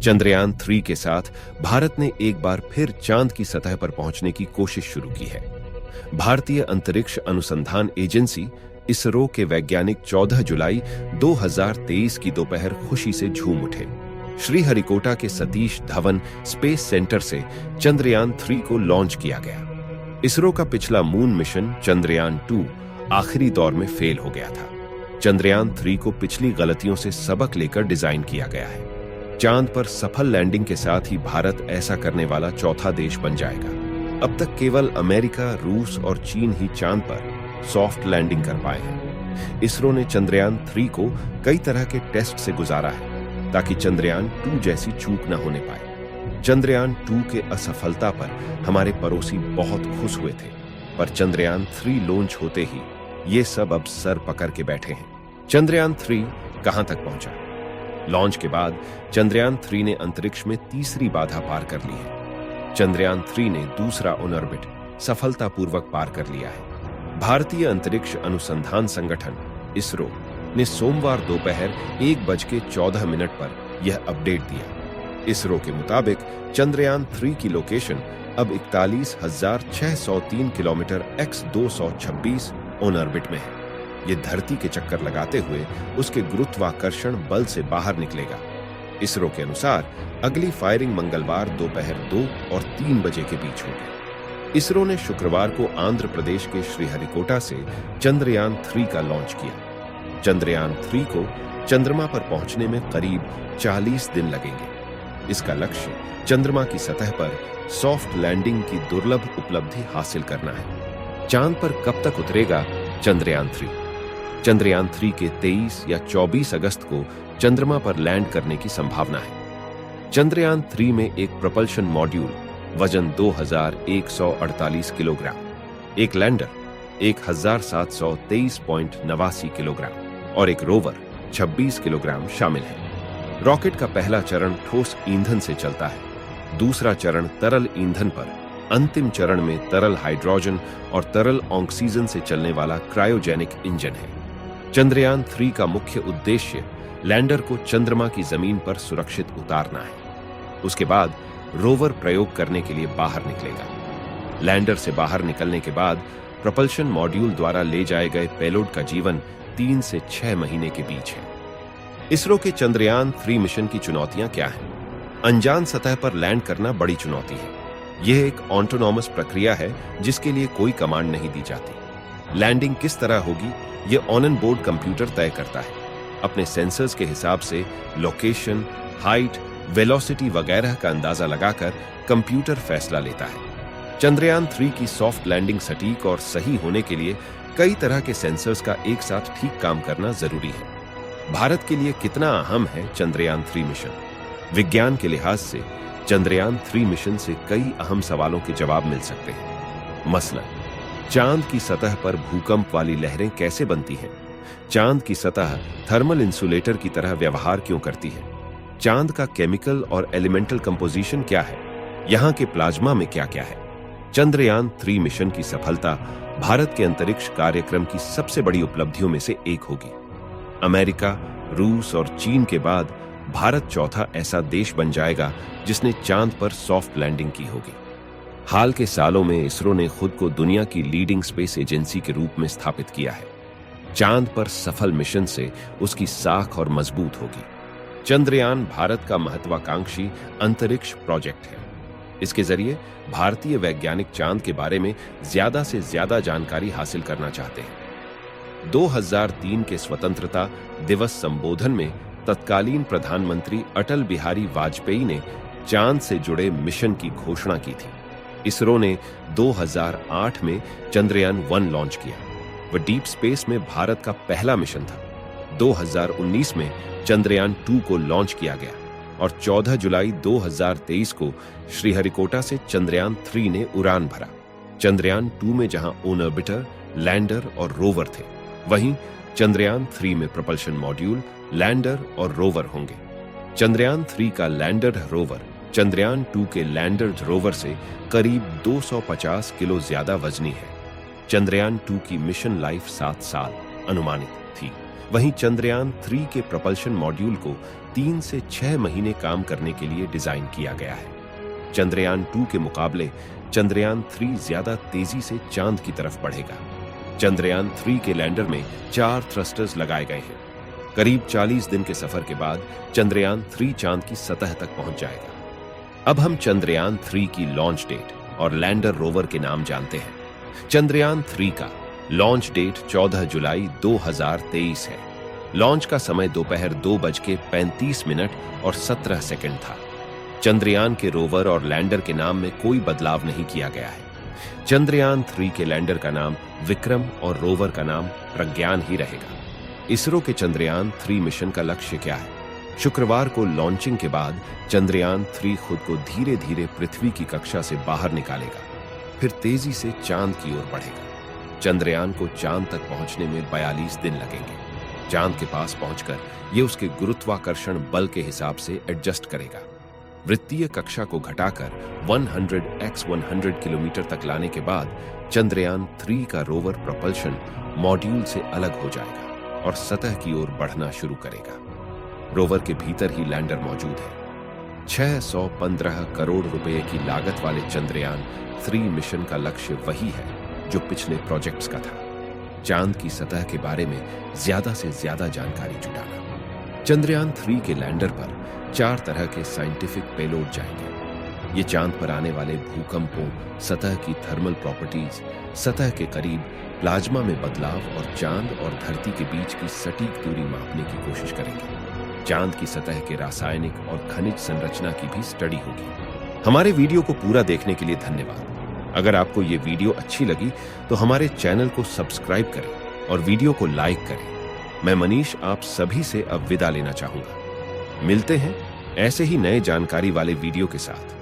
चंद्रयान 3 के साथ भारत ने एक बार फिर चांद की सतह पर पहुंचने की कोशिश शुरू की है। भारतीय अंतरिक्ष अनुसंधान एजेंसी इसरो के वैज्ञानिक 14 जुलाई 2023 की दोपहर खुशी से झूम उठे। श्रीहरिकोटा के सतीश धवन स्पेस सेंटर से चंद्रयान 3 को लॉन्च किया गया। इसरो का पिछला मून मिशन चंद्रयान 2 आखिरी दौर में फेल हो गया था। चंद्रयान 3 को पिछली गलतियों से सबक लेकर डिजाइन किया गया है। चांद पर सफल लैंडिंग के साथ ही भारत ऐसा करने वाला चौथा देश बन जाएगा। अब तक केवल अमेरिका, रूस और चीन ही चांद पर सॉफ्ट लैंडिंग कर पाए हैं। इसरो ने चंद्रयान 3 को कई तरह के टेस्ट से गुजारा है ताकि चंद्रयान 2 जैसी चूक न होने पाए। चंद्रयान 2 के असफलता पर हमारे पड़ोसी बहुत खुश हुए थे, पर चंद्रयान 3 लॉन्च होते ही ये सब अब सर पकड़ के बैठे हैं। चंद्रयान 3 कहां तक पहुंचा? लॉन्च के बाद चंद्रयान 3 ने अंतरिक्ष में तीसरी बाधा पार कर ली है। चंद्रयान 3 ने दूसरा ऑन ऑर्बिट सफलतापूर्वक पार कर लिया है। भारतीय अंतरिक्ष अनुसंधान संगठन इसरो ने सोमवार दोपहर 1:14 पर यह अपडेट दिया। इसरो के मुताबिक चंद्रयान 3 की लोकेशन अब 41,603 किलोमीटर x226 ऑन ऑर्बिट में है। ये धरती के चक्कर लगाते हुए उसके गुरुत्वाकर्षण बल से बाहर निकलेगा। इसरो के अनुसार अगली फायरिंग मंगलवार दोपहर 2 और 3 बजे के बीच होगी। इसरो ने शुक्रवार को आंध्र प्रदेश के श्रीहरिकोटा से चंद्रयान 3 का लॉन्च किया। चंद्रयान 3 को चंद्रमा पर पहुंचने में करीब 40 दिन लगेंगे। इसका लक्ष्य चंद्रमा की सतह पर सॉफ्ट लैंडिंग की दुर्लभ उपलब्धि हासिल करना है। चांद पर कब तक उतरेगा चंद्रयान 3? चंद्रयान 3 के 23 या 24 अगस्त को चंद्रमा पर लैंड करने की संभावना है। चंद्रयान 3 में एक प्रपल्शन मॉड्यूल वजन 2148 किलोग्राम, एक लैंडर 1723.89 किलोग्राम और एक रोवर 26 किलोग्राम शामिल है। रॉकेट का पहला चरण ठोस ईंधन से चलता है। दूसरा चरण तरल ईंधन पर, अंतिम चरण में तरल हाइड्रोजन और तरल ऑक्सीजन से चलने वाला क्रायोजेनिक इंजन है। चंद्रयान 3 का मुख्य उद्देश्य लैंडर को चंद्रमा की जमीन पर सुरक्षित उतारना है। उसके बाद रोवर प्रयोग करने के लिए बाहर निकलेगा। लैंडर से बाहर निकलने के बाद प्रपल्शन मॉड्यूल द्वारा ले जाए गए पेलोड का जीवन 3 से 6 महीने के बीच है। इसरो के चंद्रयान 3 मिशन की चुनौतियां क्या हैं? अनजान सतह पर लैंड करना बड़ी चुनौती है। यह एक ऑटोनॉमस प्रक्रिया है जिसके लिए कोई कमांड नहीं दी जाती। लैंडिंग किस तरह होगी यह ऑन बोर्ड कंप्यूटर तय करता है। अपने सेंसर्स के हिसाब से लोकेशन, हाइट, वेलोसिटी वगैरह का अंदाजा लगाकर कंप्यूटर फैसला लेता है। चंद्रयान 3 की सॉफ्ट लैंडिंग सटीक और सही होने के लिए कई तरह के सेंसर्स का एक साथ ठीक काम करना जरूरी है। भारत के लिए कितना अहम है चंद्रयान 3 मिशन? विज्ञान के लिहाज से चंद्रयान 3 मिशन से कई अहम सवालों के जवाब मिल सकते हैं। मसलन, चांद की सतह पर भूकंप वाली लहरें कैसे बनती हैं? चांद की सतह थर्मल इंसुलेटर की तरह व्यवहार क्यों करती है? चांद का केमिकल और एलिमेंटल कंपोजिशन क्या है? यहां के प्लाज्मा में क्या क्या है? चंद्रयान 3 मिशन की सफलता भारत के अंतरिक्ष कार्यक्रम की सबसे बड़ी उपलब्धियों में से एक होगी। अमेरिका, रूस और चीन के बाद भारत चौथा ऐसा देश बन जाएगा जिसने चांद पर सॉफ्ट लैंडिंग की होगी। हाल के सालों में इसरो ने खुद को दुनिया की लीडिंग स्पेस एजेंसी के रूप में स्थापित किया है। चांद पर सफल मिशन से उसकी साख और मजबूत होगी। चंद्रयान भारत का महत्वाकांक्षी अंतरिक्ष प्रोजेक्ट है। इसके जरिए भारतीय वैज्ञानिक चांद के बारे में ज्यादा से ज्यादा जानकारी हासिल करना चाहते हैं। 2003 के स्वतंत्रता दिवस संबोधन में तत्कालीन प्रधानमंत्री अटल बिहारी वाजपेयी ने चांद से जुड़े मिशन की घोषणा की थी। इसरो ने 2008 में चंद्रयान 1 लॉन्च किया। वह डीप स्पेस में भारत का पहला मिशन था। 2019 में चंद्रयान 2 को लॉन्च किया गया और 14 जुलाई 2023 को श्रीहरिकोटा से चंद्रयान 3 ने उड़ान भरा। चंद्रयान 2 में जहां ऑन ऑर्बिटर, लैंडर और रोवर थे, वहीं चंद्रयान 3 में प्रपल्शन मॉड्यूल, लैंडर और रोवर होंगे। चंद्रयान 3 का लैंडर रोवर चंद्रयान 2 के लैंडर रोवर से करीब 250 किलो ज्यादा वजनी है। चंद्रयान 2 की मिशन लाइफ 7 साल अनुमानित थी। वहीं चंद्रयान 3 के propulsion मॉड्यूल को 3 से 6 महीने काम करने के लिए डिजाइन किया गया है। चंद्रयान 2 के मुकाबले चंद्रयान 3 ज्यादा तेजी से चांद की तरफ बढ़ेगा। चंद्रयान 3 के लैंडर में 4 थ्रस्टर्स लगाए गए हैं। करीब 40 दिन के सफर के बाद चंद्रयान 3 चांद की सतह तक पहुंच जाएगा। अब हम चंद्रयान 3 की लॉन्च डेट और लैंडर रोवर के नाम जानते हैं। चंद्रयान 3 का लॉन्च डेट 14 जुलाई 2023 है। लॉन्च का समय दोपहर 2:35 और 17 सेकंड था। चंद्रयान के रोवर और लैंडर के नाम में कोई बदलाव नहीं किया गया है। चंद्रयान 3 के लैंडर का नाम विक्रम और रोवर का नाम प्रज्ञान ही रहेगा। इसरो के चंद्रयान 3 मिशन का लक्ष्य क्या है? शुक्रवार को लॉन्चिंग के बाद चंद्रयान 3 खुद को धीरे धीरे पृथ्वी की कक्षा से बाहर निकालेगा, फिर तेजी से चांद की ओर बढ़ेगा। चंद्रयान को चांद तक पहुंचने में 42 दिन लगेंगे। चांद के पास पहुंचकर यह उसके गुरुत्वाकर्षण बल के हिसाब से एडजस्ट करेगा। वृत्तीय कक्षा को घटाकर 100x100 किलोमीटर तक लाने के बाद चंद्रयान 3 का रोवर प्रोपल्शन मॉड्यूल से अलग हो जाएगा और सतह की ओर बढ़ना शुरू करेगा। रोवर के भीतर ही लैंडर मौजूद है। 615 करोड़ रुपए की लागत वाले चंद्रयान 3 मिशन का लक्ष्य वही है जो पिछले प्रोजेक्ट्स का था, चांद की सतह के बारे में ज्यादा से ज्यादा जानकारी जुटाना। चंद्रयान 3 के लैंडर पर 4 तरह के साइंटिफिक पेलोड जाएंगे। ये चांद पर आने वाले भूकंपों, सतह की थर्मल प्रॉपर्टीज, सतह के करीब प्लाज्मा में बदलाव और चांद और धरती के बीच की सटीक दूरी मापने की कोशिश करेंगे। चांद की सतह के रासायनिक और खनिज संरचना की भी स्टडी होगी। हमारे वीडियो को पूरा देखने के लिए धन्यवाद। अगर आपको ये वीडियो अच्छी लगी तो हमारे चैनल को सब्सक्राइब करें और वीडियो को लाइक करें। मैं मनीष आप सभी से अब विदा लेना चाहूंगा। मिलते हैं ऐसे ही नए जानकारी वाले वीडियो के साथ।